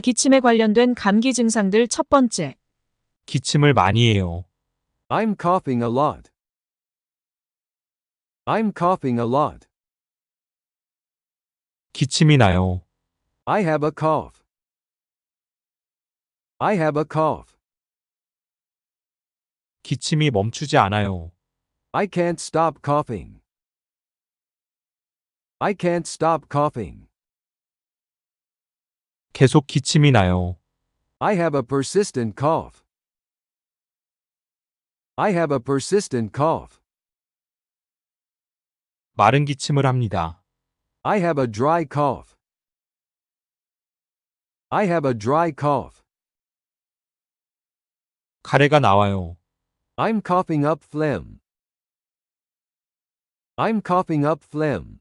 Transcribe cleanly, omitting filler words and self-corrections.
기침에 관련된 감기 증상들 첫 번째. 기침을 많이 해요. I'm coughing a lot. I'm coughing a lot. 기침이 나요. I have a cough. I have a cough. 기침이 멈추지 않아요. I can't stop coughing. I can't stop coughing. 계속 기침이 나요. I have a persistent cough. I have a persistent cough. 마른 기침을 합니다. I have a dry cough. I have a dry cough. 가래가 나와요. I'm coughing up phlegm. I'm coughing up phlegm.